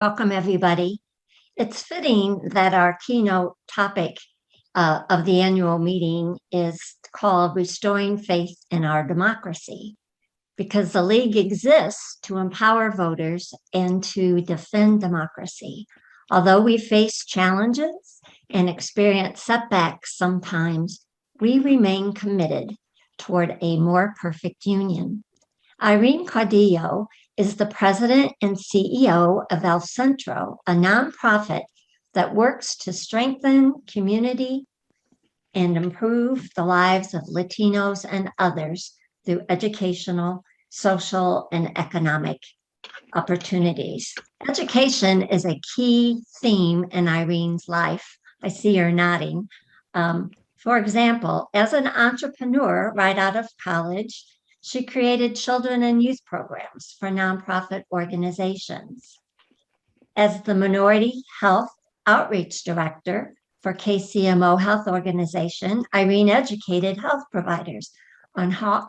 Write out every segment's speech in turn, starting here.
Welcome, everybody. It's fitting that our keynote topic of the annual meeting is called Restoring Faith in Our Democracy, because the League exists to empower voters and to defend democracy. Although we face challenges and experience setbacks sometimes, we remain committed toward a more perfect union. Irene Caudillo is the president and CEO of Centro, a nonprofit that works to strengthen community and improve the lives of Latinos and others through educational, social, and economic opportunities. Education is a key theme in Irene's life. I see her nodding. For example, as an entrepreneur right out of college, she created children and youth programs for nonprofit organizations. As the Minority Health Outreach Director for KCMO Health Organization, Irene educated health providers on how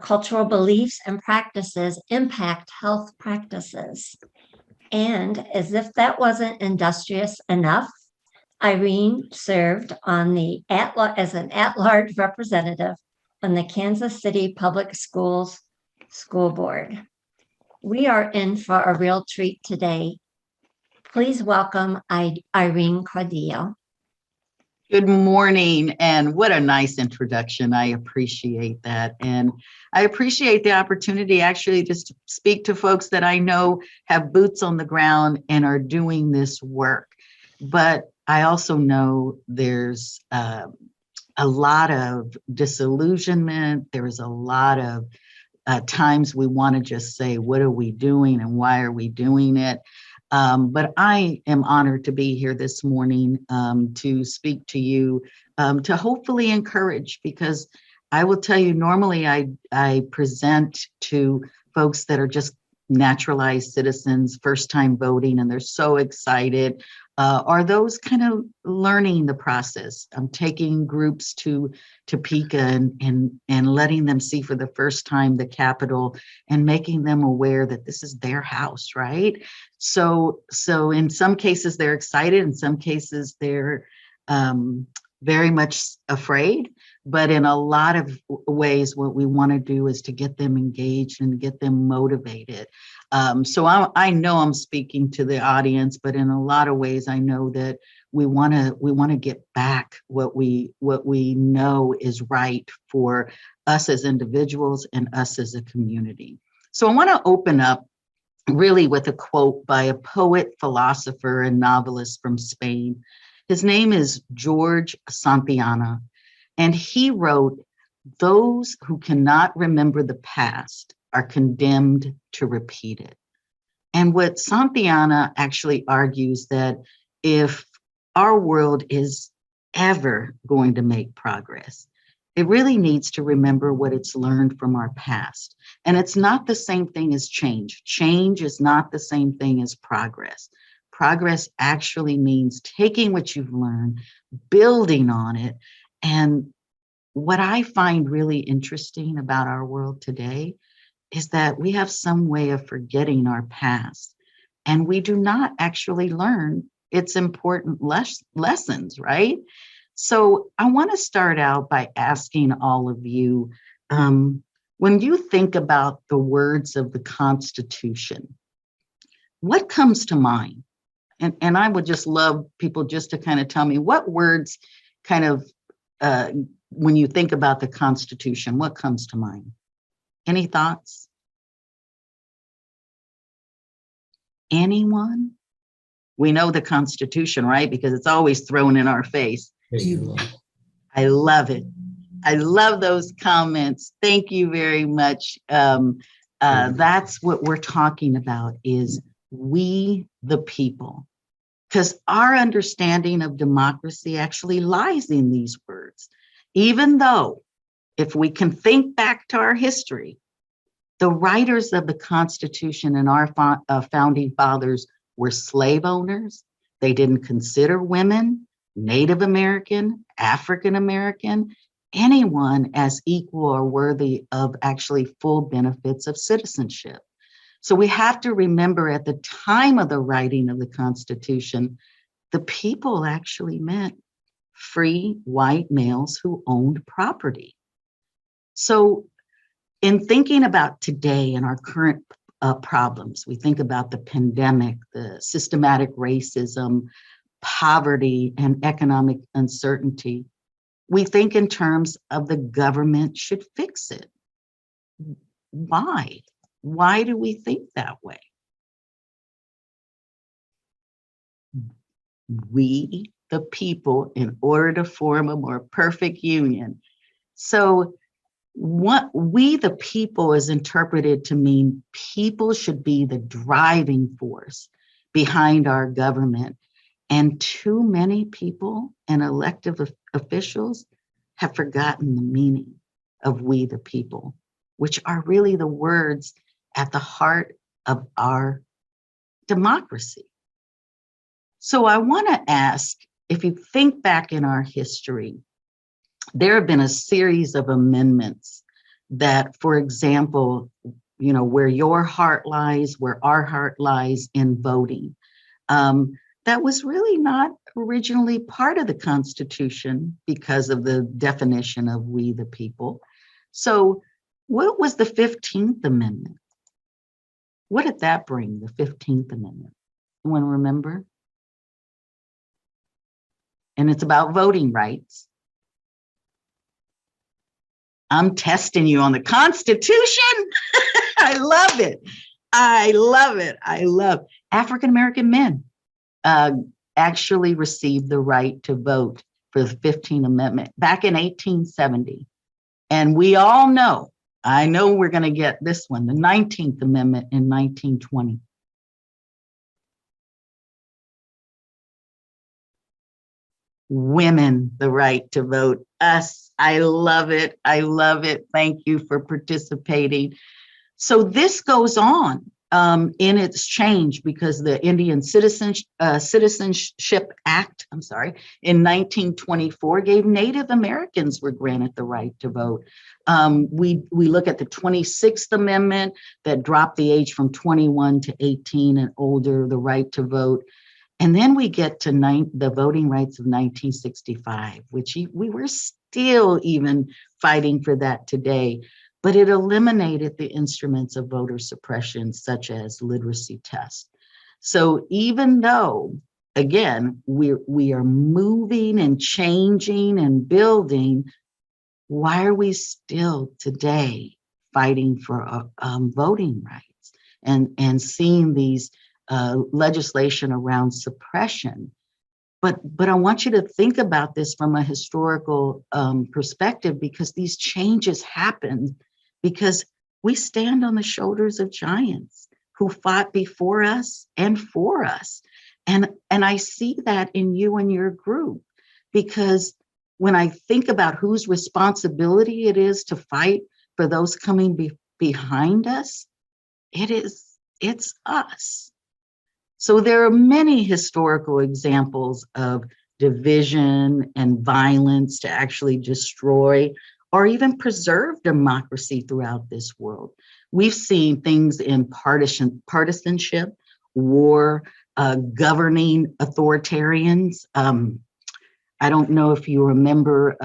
cultural beliefs and practices impact health practices. And as if that wasn't industrious enough, Irene served on as an at-large representative on the Kansas City Public Schools School Board. We are in for a real treat today. Please welcome Irene Caudillo. Good morning, and what a nice introduction. I appreciate that. And I appreciate the opportunity actually just to speak to folks that I know have boots on the ground and are doing this work. But I also know there's a lot of disillusionment. There's a lot of times we want to just say, what are we doing and why are we doing it? But I am honored to be here this morning to speak to you, to hopefully encourage, because I will tell you, normally I present to folks that are just naturalized citizens, first time voting, and they're so excited. Are those kind of learning the process? I'm taking groups to Topeka and letting them see for the first time the Capitol and making them aware that this is their house, right? So in some cases they're excited, in some cases they're very much afraid, but in a lot of ways, what we want to do is to get them engaged and get them motivated. So I know I'm speaking to the audience, but in a lot of ways, I know that we want to get back what we know is right for us as individuals and us as a community. So I want to open up really with a quote by a poet, philosopher, and novelist from Spain. His name is George Santayana, and he wrote, "Those who cannot remember the past are condemned to repeat it." And what Santayana actually argues that if our world is ever going to make progress, it really needs to remember what it's learned from our past. And it's not the same thing as change. Change is not the same thing as progress. Progress actually means taking what you've learned, building on it. And what I find really interesting about our world today is that we have some way of forgetting our past, and we do not actually learn its important lessons, right? So I want to start out by asking all of you, when you think about the words of the Constitution, what comes to mind? And I would just love people just to kind of tell me what words kind of, when you think about the Constitution, what comes to mind? Any thoughts? Anyone? We know the Constitution, right? Because it's always thrown in our face. I love it. I love those comments. Thank you very much. That's what we're talking about, is we the people. Because our understanding of democracy actually lies in these words. Even though, if we can think back to our history, the writers of the Constitution and our founding fathers were slave owners. They didn't consider women, Native American, African American, anyone as equal or worthy of actually full benefits of citizenship. So we have to remember at the time of the writing of the Constitution, the people actually meant free white males who owned property. So in thinking about today and our current problems, we think about the pandemic, the systematic racism, poverty, and economic uncertainty. We think in terms of the government should fix it. Why? Why do we think that way? We, the people, in order to form a more perfect union. So what we, the people, is interpreted to mean people should be the driving force behind our government. And too many people and elective officials have forgotten the meaning of we, the people, which are really the words at the heart of our democracy. So I want to ask, if you think back in our history, there have been a series of amendments that, for example, where your heart lies, where our heart lies in voting, that was really not originally part of the Constitution because of the definition of we the people. So what was the 15th Amendment? What did that bring, the 15th Amendment? Anyone remember? And it's about voting rights. I'm testing you on the Constitution. I love it. I love it. I love African-American men actually received the right to vote for the 15th Amendment back in 1870. And we all know, I know we're going to get this one, the 19th Amendment in 1920. Women the right to vote. Us. I love it. I love it. Thank you for participating. So this goes on in its change because the Indian Citizenship Act, in 1924 gave Native Americans were granted the right to vote. We look at the 26th Amendment that dropped the age from 21 to 18 and older, the right to vote. And then we get to the Voting Rights of 1965, which we were still even fighting for that today, but it eliminated the instruments of voter suppression, such as literacy tests. So even though, again, we are moving and changing and building, why are we still today fighting for voting rights and seeing these legislation around suppression? But I want you to think about this from a historical perspective, because these changes happened because we stand on the shoulders of giants who fought before us and for us. And I see that in you and your group, because when I think about whose responsibility it is to fight for those coming behind us, it's us. So there are many historical examples of division and violence to actually destroy or even preserve democracy throughout this world. We've seen things in partisanship, war, governing authoritarians. I don't know if you remember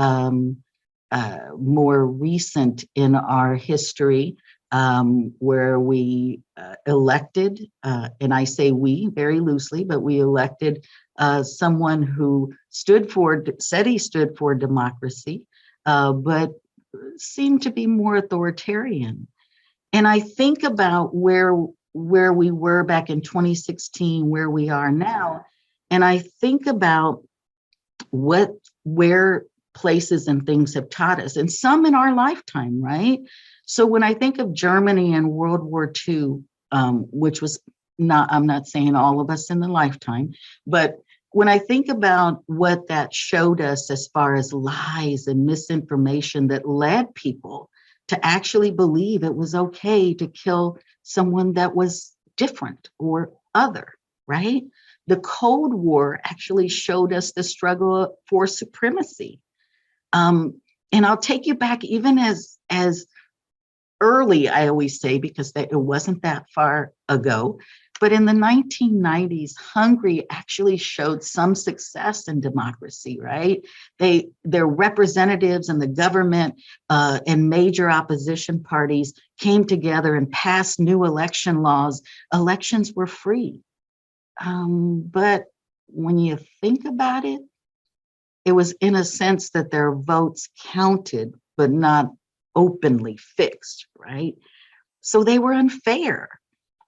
more recent in our history, where we elected, and I say we very loosely, but we elected someone who said he stood for democracy, but seemed to be more authoritarian. And I think about where we were back in 2016, where we are now, and I think about where places and things have taught us, and some in our lifetime, right? So when I think of Germany and World War II, which was I'm not saying all of us in the lifetime, but when I think about what that showed us as far as lies and misinformation that led people to actually believe it was okay to kill someone that was different or other, right? The Cold War actually showed us the struggle for supremacy. And I'll take you back even as early, I always say, because it wasn't that far ago. But in the 1990s, Hungary actually showed some success in democracy, right? Their representatives and the government and major opposition parties came together and passed new election laws. Elections were free. But when you think about it, it was in a sense that their votes counted, but not openly fixed, right? So they were unfair.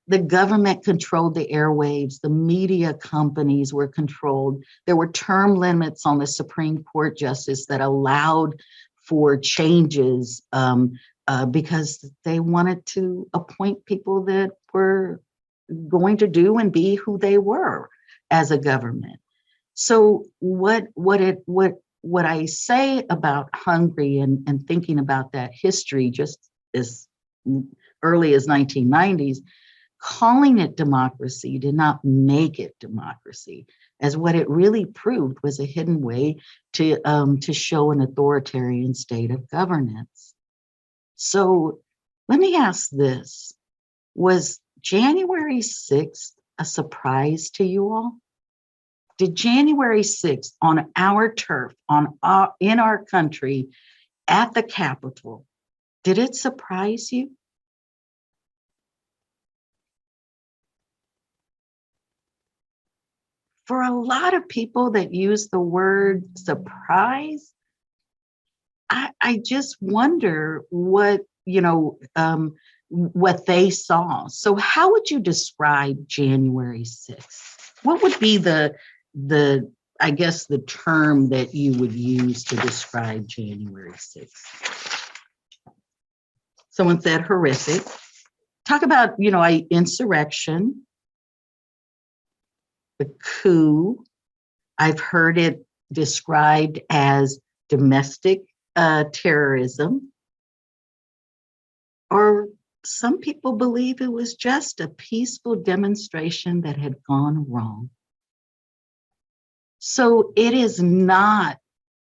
The government controlled the airwaves, the media companies were controlled. There were term limits on the Supreme Court justice that allowed for changes because they wanted to appoint people that were going to do and be who they were as a government. So what I say about Hungary and thinking about that history just as early as 1990s, calling it democracy did not make it democracy, as what it really proved was a hidden way to show an authoritarian state of governance. So let me ask this, was January 6th a surprise to you all? Did January 6th on our turf, in our country, at the Capitol, did it surprise you? For a lot of people that use the word surprise, I just wonder what, what they saw. So how would you describe January 6th? What would be I guess the term that you would use to describe January 6th? Someone said horrific. Talk about, insurrection, the coup. I've heard it described as domestic terrorism, or some people believe it was just a peaceful demonstration that had gone wrong. So it is not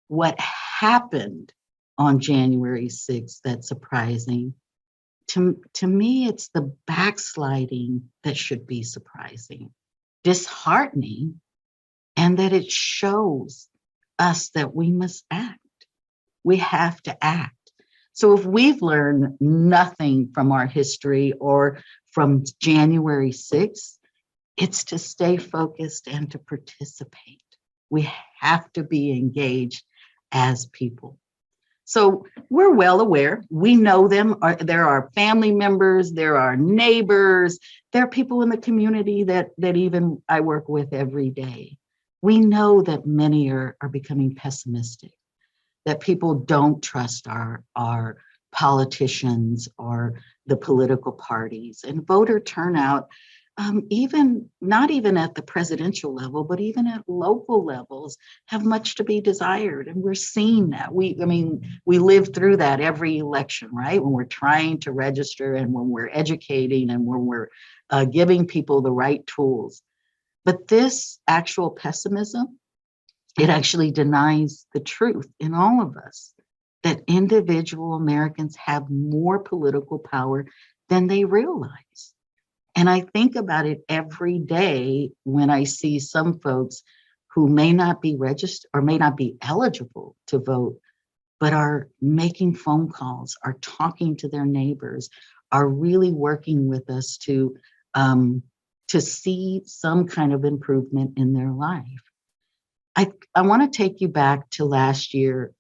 what happened on January 6th that's surprising. To me, it's the backsliding that should be surprising, disheartening, and that it shows us that we must act. We have to act. So if we've learned nothing from our history or from January 6th, it's to stay focused and to participate. We have to be engaged as people. So we're well aware, we know them, there are family members, there are neighbors, there are people in the community that even I work with every day. We know that many are becoming pessimistic, that people don't trust our politicians or the political parties, and voter turnout, not even at the presidential level, but even at local levels, have much to be desired. And we're seeing that. We live through that every election, right? When we're trying to register and when we're educating and when we're giving people the right tools. But this actual pessimism, it actually denies the truth in all of us, that individual Americans have more political power than they realize. And I think about it every day when I see some folks who may not be registered or may not be eligible to vote, but are making phone calls, are talking to their neighbors, are really working with us to see some kind of improvement in their life. I want to take you back to last year,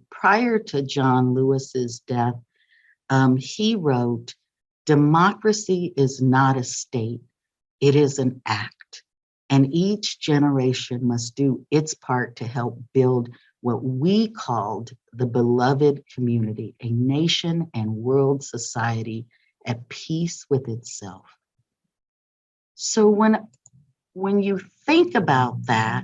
prior to John Lewis's death. He wrote, "Democracy is not a state, it is an act, and each generation must do its part to help build what we called the beloved community, a nation and world society at peace with itself." So when you think about that,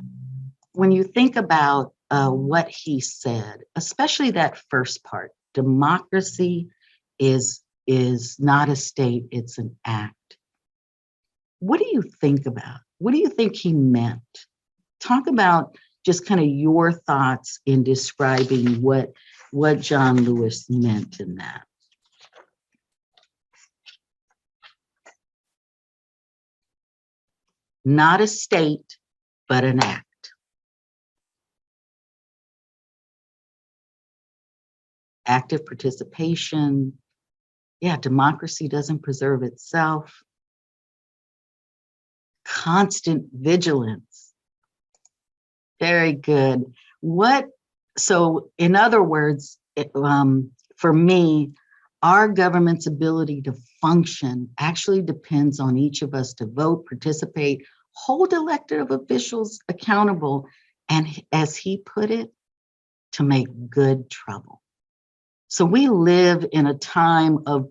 when you think about what he said, especially that first part, democracy is not a state, it's an act. What do you think about? What do you think he meant? Talk about just kind of your thoughts in describing what John Lewis meant in that. not a state, but an act. Active participation. Yeah, democracy doesn't preserve itself. Constant vigilance. Very good. So in other words, for me, our government's ability to function actually depends on each of us to vote, participate, hold elected officials accountable, and as he put it, to make good trouble. So we live in a time of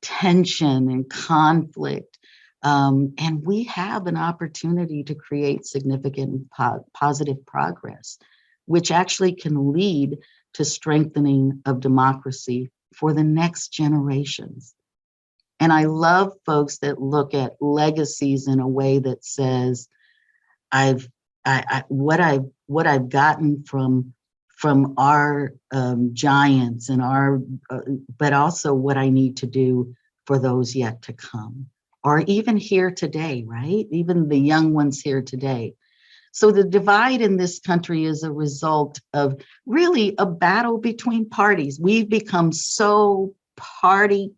tension and conflict, and we have an opportunity to create significant positive progress, which actually can lead to strengthening of democracy for the next generations. And I love folks that look at legacies in a way that says, what I've gotten from our giants and but also what I need to do for those yet to come, or even here today, right? Even the young ones here today. So the divide in this country is a result of really a battle between parties. We've become so partisan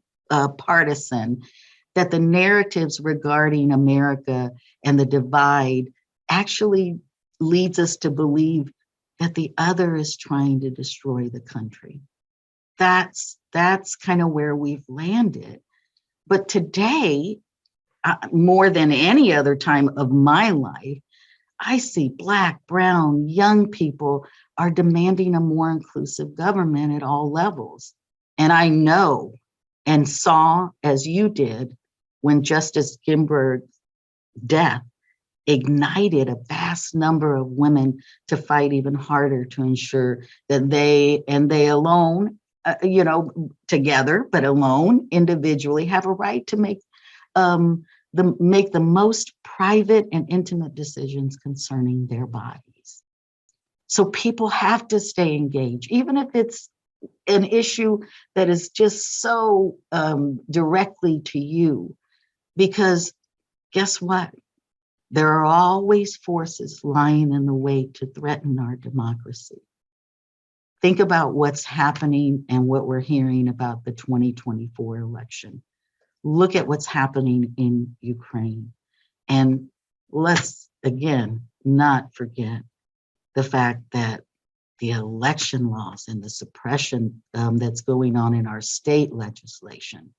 that the narratives regarding America and the divide actually leads us to believe that the other is trying to destroy the country. That's kind of where we've landed. But today, more than any other time of my life, I see Black, brown, young people are demanding a more inclusive government at all levels. And I know and saw, as you did, when Justice Ginsburg's death ignited a vast number of women to fight even harder to ensure that they alone, together, but alone, individually, have a right to make the most private and intimate decisions concerning their bodies. So people have to stay engaged, even if it's an issue that is just so directly to you, because guess what? There are always forces lying in the way to threaten our democracy. Think about what's happening and what we're hearing about the 2024 election. Look at what's happening in Ukraine. And let's, again, not forget the fact that the election laws and the suppression that's going on in our state legislation.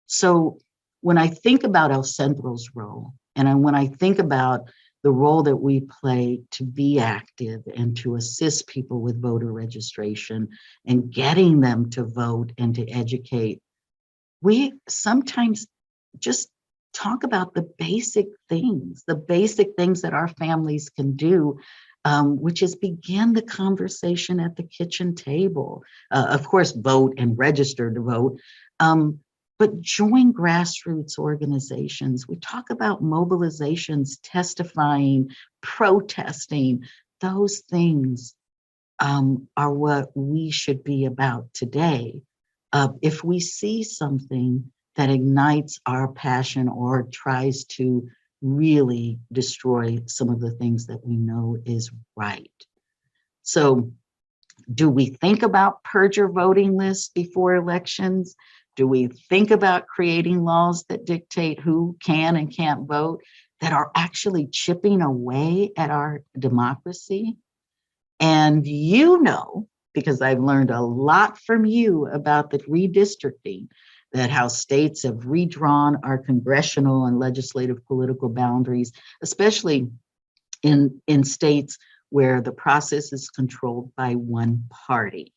So when I think about El Centro's role, and when I think about the role that we play to be active and to assist people with voter registration and getting them to vote and to educate, we sometimes just talk about the basic things that our families can do, which is begin the conversation at the kitchen table. Of course, vote and register to vote, but join grassroots organizations. We talk about mobilizations, testifying, protesting. Those things are what we should be about today. If we see something that ignites our passion or tries to really destroy some of the things that we know is right. So do we think about purge your voting lists before elections? Do we think about creating laws that dictate who can and can't vote, that are actually chipping away at our democracy? And because I've learned a lot from you about the redistricting, that how states have redrawn our congressional and legislative political boundaries, especially in states where the process is controlled by one party,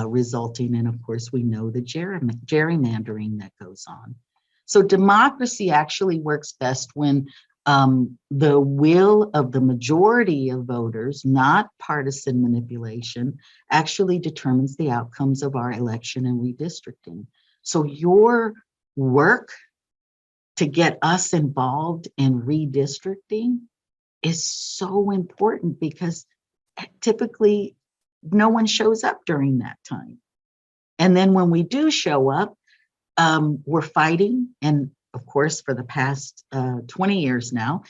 resulting in, of course, we know the gerrymandering that goes on. So democracy actually works best when the will of the majority of voters, not partisan manipulation, actually determines the outcomes of our election and redistricting. So your work to get us involved in redistricting is so important, because typically no one shows up during that time. And then when we do show up, we're fighting. And of course, for the past 20 years now,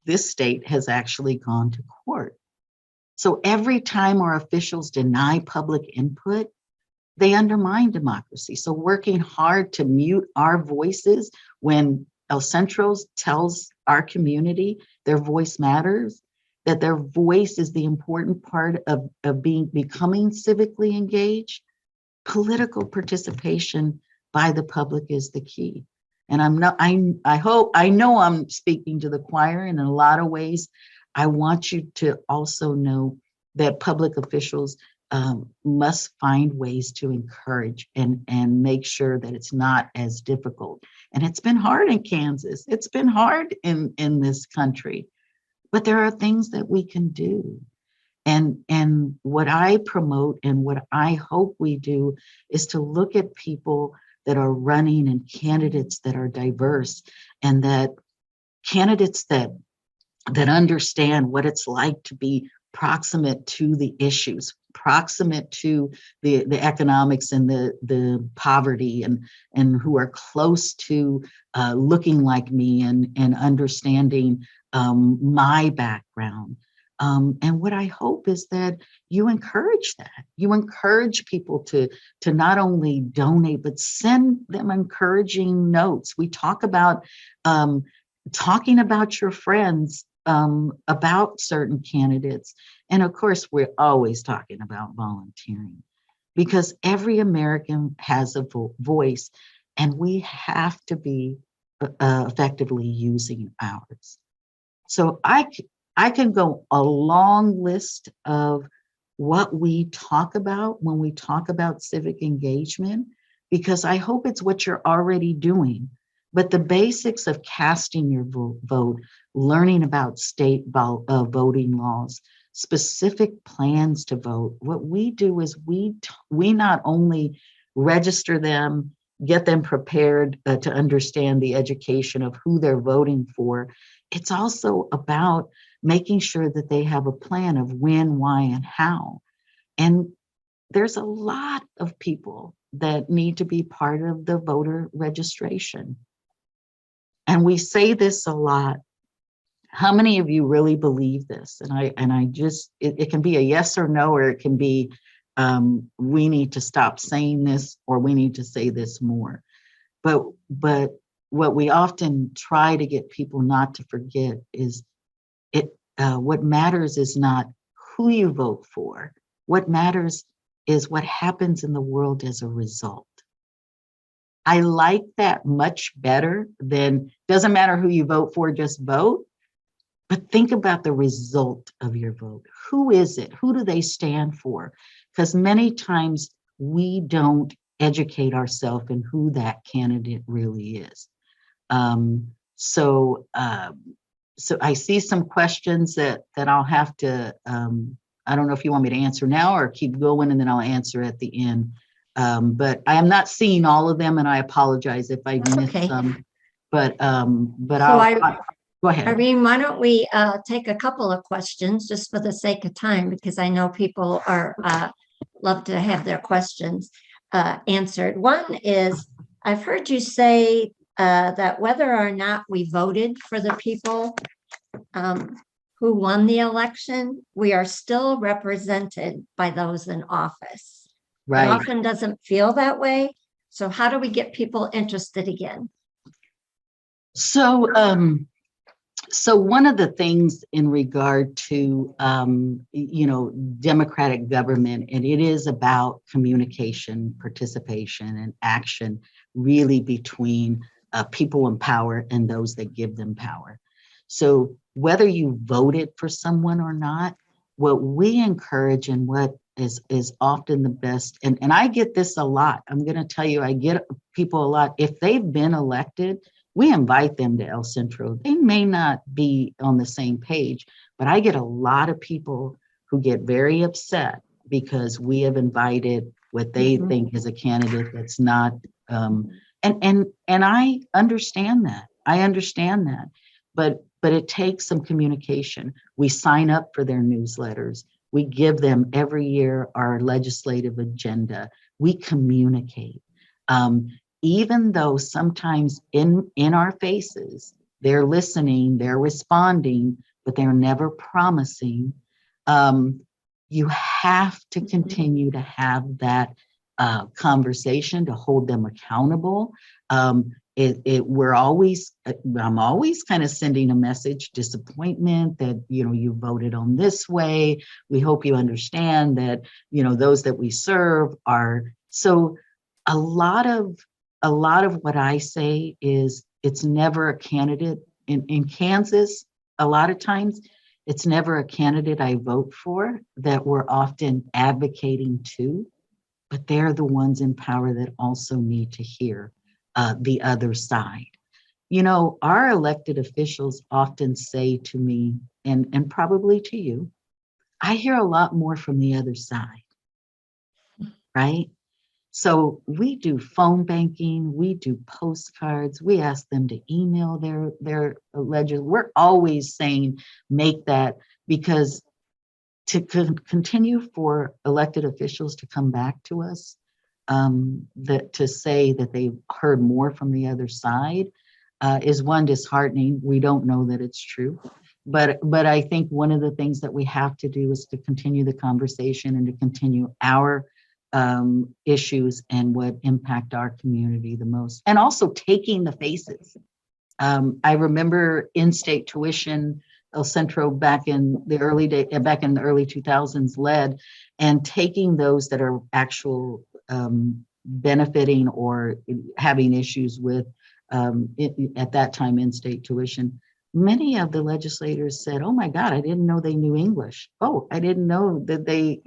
this state has actually gone to court. So every time our officials deny public input, they undermine democracy. So working hard to mute our voices when El Centro tells our community their voice matters, that their voice is the important part of becoming civically engaged, political participation by the public is the key. And I know I'm speaking to the choir, and in a lot of ways, I want you to also know that public officials must find ways to encourage and make sure that it's not as difficult. And it's been hard in Kansas. It's been hard in this country, but there are things that we can do. And what I promote and what I hope we do is to look at people that are running and candidates that are diverse, and that candidates that understand what it's like to be proximate to the issues, proximate to the economics and the poverty, and who are close to looking like me and understanding my background. And what I hope is that you encourage that. You encourage people to not only donate, but send them encouraging notes. We talk about talking about your friends about certain candidates. And of course, we're always talking about volunteering, because every American has a voice, and we have to be effectively using ours. So I can go a long list of what we talk about when we talk about civic engagement, because I hope it's what you're already doing. But the basics of casting your vote, learning about state voting laws, specific plans to vote, what we do is we not only register them, get them prepared to understand the education of who they're voting for, it's also about making sure that they have a plan of when, why, and how. And there's a lot of people that need to be part of the voter registration. And we say this a lot. How many of you really believe this? And I just, it can be a yes or no, or it can be, we need to stop saying this, or we need to say this more. But what we often try to get people not to forget is what matters is not who you vote for. What matters is what happens in the world as a result. I like that much better than, doesn't matter who you vote for, just vote. But think about the result of your vote. Who is it? Who do they stand for? Because many times we don't educate ourselves in who that candidate really is. So I see some questions that I'll have to, I don't know if you want me to answer now or keep going, and then I'll answer at the end. But I am not seeing all of them, and I apologize if I missed some. But I'll go ahead. Irene, why don't we take a couple of questions just for the sake of time, because I know people are love to have their questions answered. One is, I've heard you say that whether or not we voted for the people who won the election, we are still represented by those in office. Right. It often doesn't feel that way. So how do we get people interested again? So, so one of the things in regard to, democratic government, and it is about communication, participation, and action, really between people in power and those that give them power. So whether you voted for someone or not, what we encourage and what is often the best, and I get this a lot. I'm going to tell you, I get people a lot. If they've been elected, we invite them to El Centro. They may not be on the same page, but I get a lot of people who get very upset because we have invited what they think is a candidate that's not, and I understand that. I understand that, but it takes some communication. We sign up for their newsletters. We give them every year our legislative agenda. We communicate. Even though sometimes in our faces, they're listening, they're responding, but they're never promising. You have to continue to have that conversation, to hold them accountable. We're always, I'm always kind of sending a message, disappointment that, you voted on this way. We hope you understand that, those that we serve are. So a lot of what I say is, it's never a candidate in Kansas. A lot of times it's never a candidate I vote for that we're often advocating to, but they're the ones in power that also need to hear the other side. Our elected officials often say to me, and probably to you, I hear a lot more from the other side, right? So we do phone banking, we do postcards, we ask them to email their ledger. We're always saying, make that, because to continue for elected officials to come back to us, that to say that they've heard more from the other side is one, disheartening. We don't know that it's true. But I think one of the things that we have to do is to continue the conversation and to continue our issues and what impact our community the most. And also taking the faces. I remember in-state tuition, El Centro back in the early 2000s led, and taking those that are actual benefiting or having issues with at that time in-state tuition. Many of the legislators said, "Oh my God, I didn't know they knew English. Oh, I didn't know that they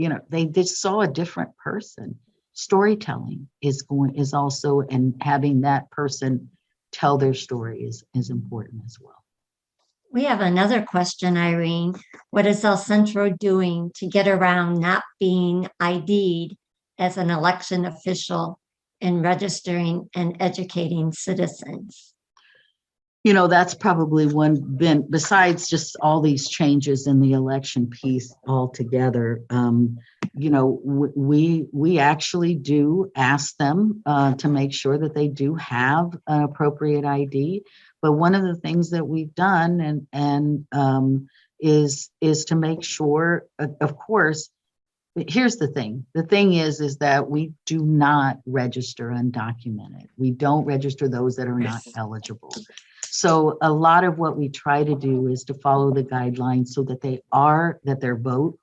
just saw a different person." Storytelling is also, and having that person tell their story is important as well. We have another question, Irene. What is El Centro doing to get around not being ID'd as an election official in registering and educating citizens? That's probably one, besides just all these changes in the election piece altogether. We actually do ask them to make sure that they do have an appropriate ID. But one of the things that we've done is to make sure, of course. Here's the thing. The thing is that we do not register undocumented. We don't register those that are not eligible. So a lot of what we try to do is to follow the guidelines so that their vote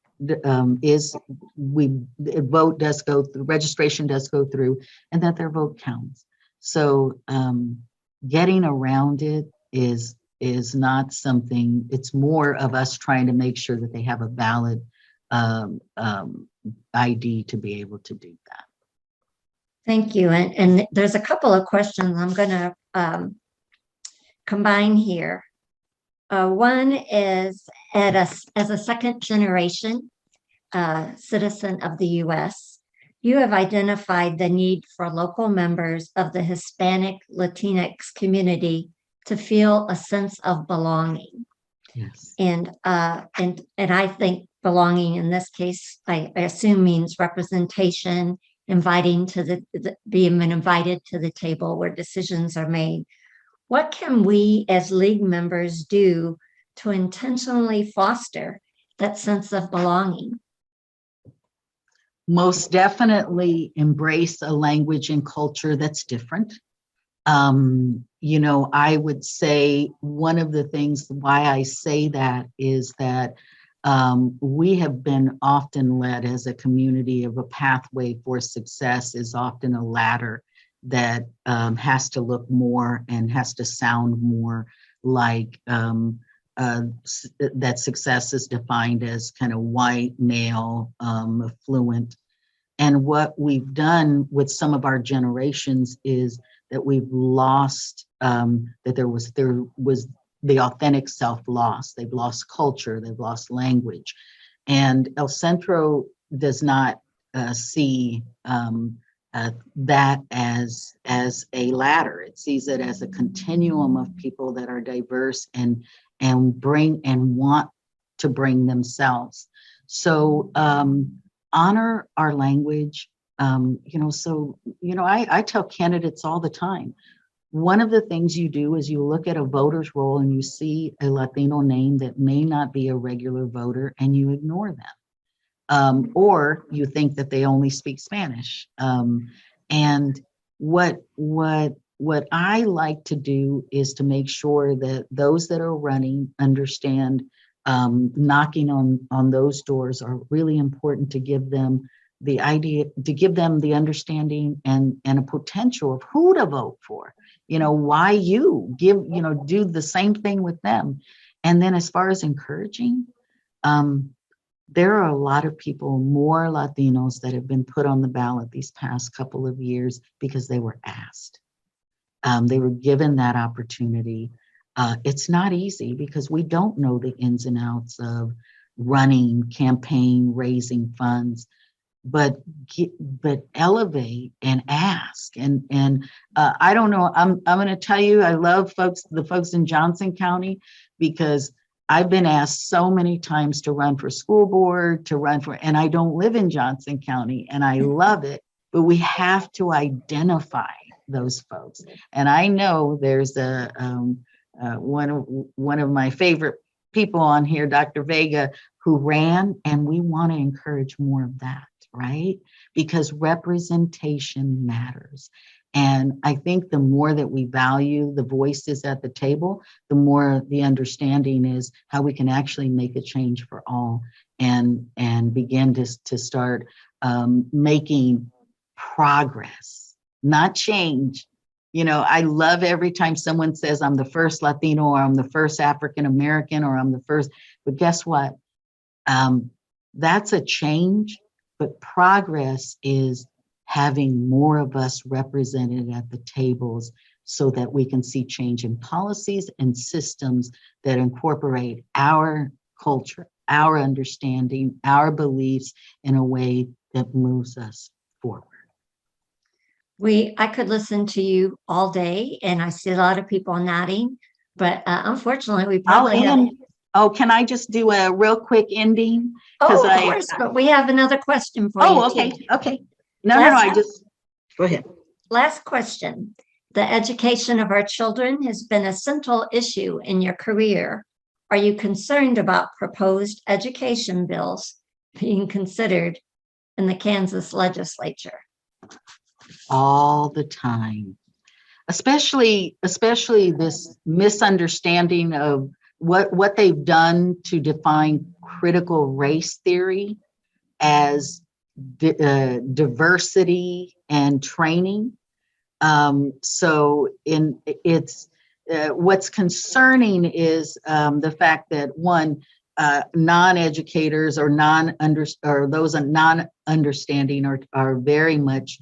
does go through, registration does go through, and that their vote counts. So getting around it is not something. It's more of us trying to make sure that they have a valid ID to be able to do that. Thank you. And there's a couple of questions I'm going to combine here. One is, as a second generation citizen of the U.S., you have identified the need for local members of the Hispanic Latinx community to feel a sense of belonging. Yes. And I think belonging in this case, I assume, means representation, being invited to the table where decisions are made. What can we as league members do to intentionally foster that sense of belonging? Most definitely embrace a language and culture that's different. I would say one of the things why I say that is that we have been often led as a community of a pathway for success is often a ladder that has to look more and has to sound more like that success is defined as kind of white, male, affluent. And what we've done with some of our generations is that we've lost, that there was the authentic self lost. They've lost culture, they've lost language. And El Centro does not see that as a ladder. It sees it as a continuum of people that are diverse and want to bring themselves. So honor our language. I tell candidates all the time, one of the things you do is you look at a voter's roll and you see a Latino name that may not be a regular voter and you ignore them. Or you think that they only speak Spanish. And what I like to do is to make sure that those that are running understand knocking on those doors are really important to give them the idea, to give them the understanding and a potential of who to vote for. Why you give, do the same thing with them. And then as far as encouraging, there are a lot of people, more Latinos, that have been put on the ballot these past couple of years because they were asked. They were given that opportunity. It's not easy because we don't know the ins and outs of running, campaign, raising funds, but elevate and ask. And I don't know, I'm going to tell you, I love the folks in Johnson County, because I've been asked so many times to run for school board, and I don't live in Johnson County, and I love it, but we have to identify those folks. And I know there's one of my favorite people on here, Dr. Vega, who ran, and we want to encourage more of that, right? Because representation matters. And I think the more that we value the voices at the table, the more the understanding is how we can actually make a change for all and begin to start making progress, not change. I love every time someone says I'm the first Latino, or I'm the first African American, or I'm the first, but guess what? That's a change, but progress is having more of us represented at the tables so that we can see change in policies and systems that incorporate our culture, our understanding, our beliefs in a way that moves us forward. I could listen to you all day, and I see a lot of people nodding, but unfortunately, we probably have. Oh, can I just do a real quick ending? Oh, of course, but we have another question for you. Oh, okay, okay. No, I just, go ahead. Last question. The education of our children has been a central issue in your career. Are you concerned about proposed education bills being considered in the Kansas legislature? All the time, especially this misunderstanding of what they've done to define critical race theory as diversity and training. So what's concerning is the fact that non-educators or those non-understanding are very much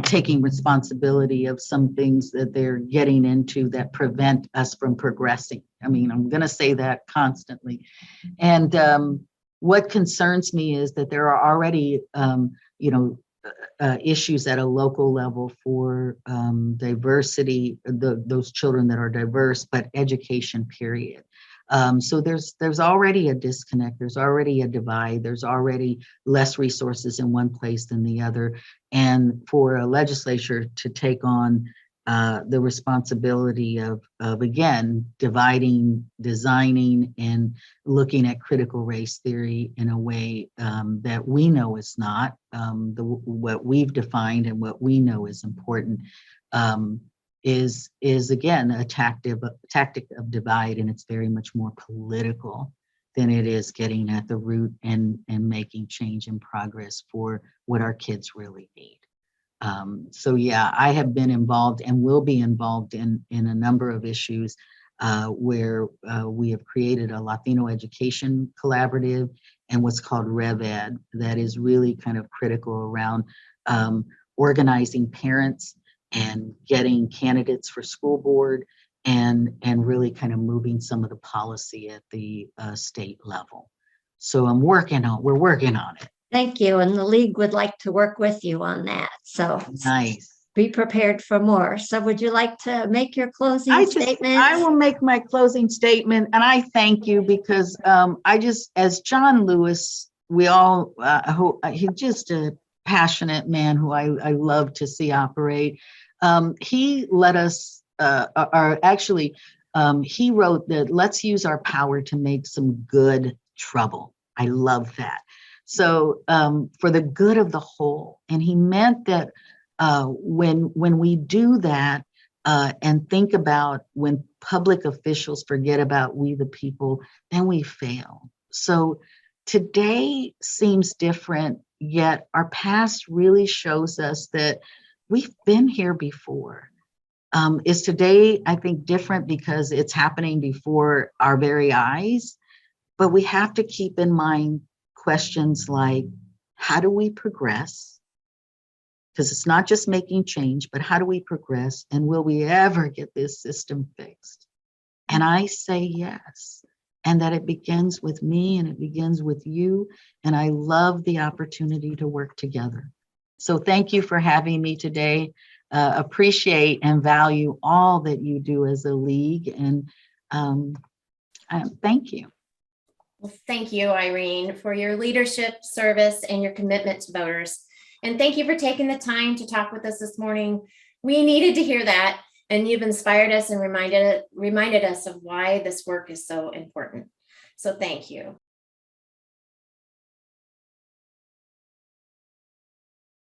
taking responsibility of some things that they're getting into that prevent us from progressing. I mean, I'm going to say that constantly. And what concerns me is that there are already, issues at a local level for diversity, those children that are diverse, but education, period. So there's already a disconnect, there's already a divide, there's already less resources in one place than the other. And for a legislature to take on the responsibility of again, dividing, designing, and looking at critical race theory in a way that we know is not what we've defined and what we know is important, is again a tactic of divide, and it's very much more political than it is getting at the root and making change and progress for what our kids really need. So yeah, I have been involved and will be involved in a number of issues where we have created a Latino education collaborative and what's called RevEd, that is really kind of critical around organizing parents and getting candidates for school board and really kind of moving some of the policy at the state level. So we're working on it. Thank you. And the league would like to work with you on that. So nice. Be prepared for more. So would you like to make your closing statement? I will make my closing statement, and I thank you because as John Lewis, we all, he's just a passionate man who I love to see operate. he let us, or actually, he wrote that let's use our power to make some good trouble. I love that. So for the good of the whole. And he meant that when we do that and think about when public officials forget about we the people, then we fail. So today seems different, yet our past really shows us that we've been here before. Is today, I think, different because it's happening before our very eyes, but we have to keep in mind questions like, how do we progress? Because it's not just making change, but how do we progress? And will we ever get this system fixed? And I say yes. And that it begins with me and it begins with you. And I love the opportunity to work together. So thank you for having me today. Appreciate and value all that you do as a league. And thank you. Well, thank you, Irene, for your leadership, service, and your commitment to voters. And thank you for taking the time to talk with us this morning. We needed to hear that, and you've inspired us and reminded us of why this work is so important. So thank you.